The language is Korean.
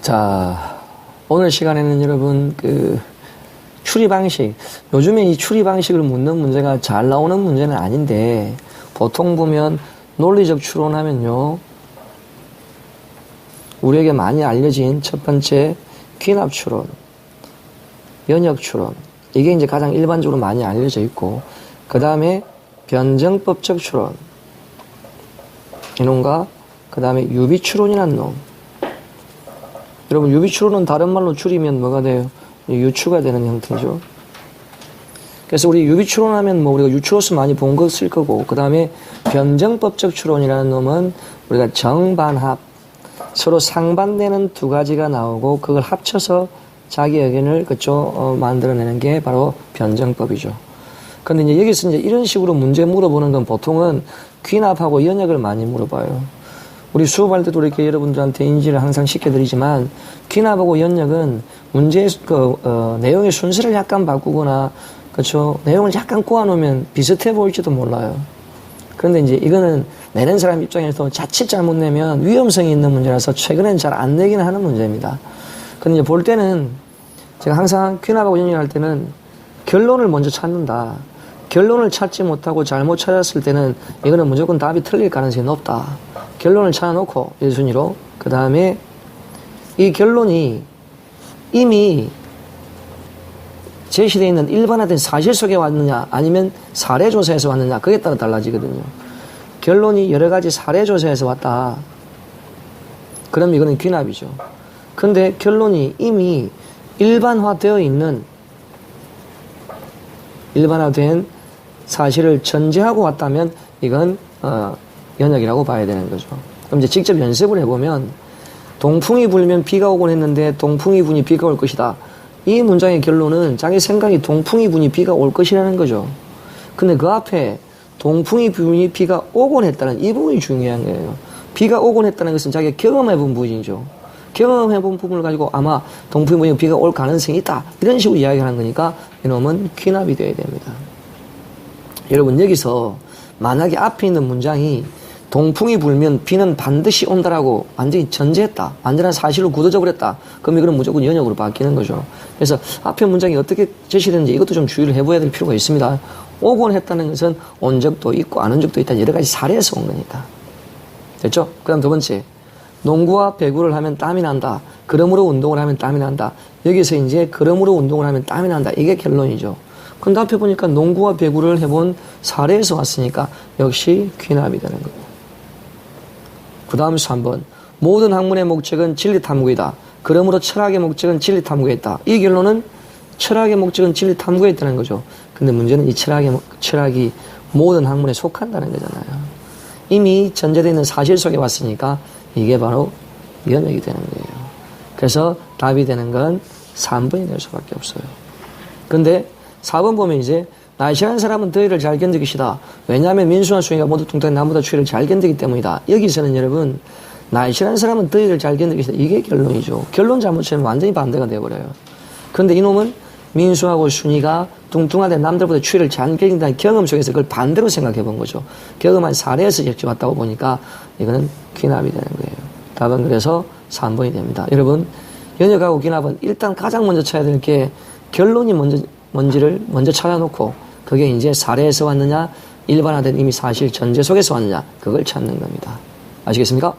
자, 오늘 시간에는 여러분 추리 방식, 요즘에 이 추리 방식을 묻는 문제가 잘 나오는 문제는 아닌데, 보통 보면 논리적 추론하면요, 우리에게 많이 알려진 첫 번째 귀납 추론, 연역 추론, 이게 이제 가장 일반적으로 많이 알려져 있고, 그 다음에 변정법적 추론, 이놈과 그 다음에 유비 추론이라는 놈. 여러분, 유비 추론은 다른 말로 줄이면 뭐가 돼요? 유추가 되는 형태죠. 그래서 우리 유비 추론하면 뭐 우리가 유추로서 많이 본 거 쓸 거고, 그 다음에 변정법적 추론이라는 놈은 우리가 정반합, 서로 상반되는 두 가지가 나오고 그걸 합쳐서 자기 의견을 만들어내는 게 바로 변정법이죠. 근데 이제 여기서 이제 이런 식으로 문제 물어보는 건 보통은 귀납하고 연역을 많이 물어봐요. 우리 수업할 때도 이렇게 여러분들한테 인지를 항상 시켜드리지만, 귀납하고 연역은 문제의 내용의 순서를 약간 바꾸거나, 그렇죠, 내용을 약간 꼬아놓으면 비슷해 보일지도 몰라요. 그런데 이제 이거는 내는 사람 입장에서 자칫 잘못 내면 위험성이 있는 문제라서 최근엔 잘 안 내기는 하는 문제입니다. 근데 이제 볼 때는 제가 항상 귀납하고 연역할 때는 결론을 먼저 찾는다. 결론을 찾지 못하고 잘못 찾았을 때는 이거는 무조건 답이 틀릴 가능성이 높다. 결론을 찾아놓고 1순위로, 그 다음에 이 결론이 이미 제시되어 있는 일반화된 사실 속에 왔느냐 아니면 사례조사에서 왔느냐, 그에 따라 달라지거든요. 결론이 여러 가지 사례조사에서 왔다, 그럼 이거는 귀납이죠. 근데 결론이 이미 일반화되어 있는, 일반화된 사실을 전제하고 왔다면 이건 연역이라고 봐야 되는 거죠. 그럼 이제 직접 연습을 해보면, 동풍이 불면 비가 오곤 했는데 동풍이 부니 비가 올 것이다. 이 문장의 결론은 자기 생각이 동풍이 부니 비가 올 것이라는 거죠. 근데 그 앞에 동풍이 부니 비가 오곤 했다는 이 부분이 중요한 거예요. 비가 오곤 했다는 것은 자기가 경험해본 부분이죠. 경험해본 부분을 가지고 아마 동풍이 부니 비가 올 가능성이 있다, 이런 식으로 이야기하는 거니까 이놈은 귀납이 되어야 됩니다. 여러분, 여기서 만약에 앞에 있는 문장이 동풍이 불면 비는 반드시 온다라고 완전히 전제했다, 완전한 사실로 굳어져 버렸다, 그럼 이거는 무조건 연역으로 바뀌는 거죠. 그래서 앞에 문장이 어떻게 제시되는지 이것도 좀 주의를 해봐야 될 필요가 있습니다. 오곤 했다는 것은 온 적도 있고 안 온 적도 있다, 여러 가지 사례에서 온 거니까. 됐죠? 그 다음 두 번째, 농구와 배구를 하면 땀이 난다, 그러므로 운동을 하면 땀이 난다. 여기서 이제 그러므로 운동을 하면 땀이 난다, 이게 결론이죠. 근데 앞에 보니까 농구와 배구를 해본 사례에서 왔으니까 역시 귀납이 되는 거예요. 그 다음 3번, 모든 학문의 목적은 진리탐구이다, 그러므로 철학의 목적은 진리탐구에 있다. 이 결론은 철학의 목적은 진리탐구에 있다는 거죠. 근데 문제는 이 철학이 모든 학문에 속한다는 거잖아요. 이미 전제되어 있는 사실 속에 왔으니까 이게 바로 연역이 되는 거예요. 그래서 답이 되는 건 3번이 될 수밖에 없어요. 근데 4번 보면 이제, 날씬한 사람은 더위를 잘 견딜 것이다. 왜냐하면 민수와 수희가 모두 뚱뚱한 나무보다 추위를 잘 견디기 때문이다. 여기서는 여러분, 날씬한 사람은 더위를 잘 견딜 것이다, 이게 결론이죠. 결론 잘못 치면 완전히 반대가 되어버려요. 그런데 이놈은 민수하고 순이가 뚱뚱한데 남들보다 추위를 잘 견딘다는 경험 속에서 그걸 반대로 생각해 본 거죠. 경험한 사례에서 이렇게 왔다고 보니까 이거는 귀납이 되는 거예요. 답은 그래서 3번이 됩니다. 여러분, 연역하고 귀납은 일단 가장 먼저 찾아야 될 게 결론이 뭔지를 먼저 찾아놓고, 그게 이제 사례에서 왔느냐, 일반화된 이미 사실 전제 속에서 왔느냐, 그걸 찾는 겁니다. 아시겠습니까?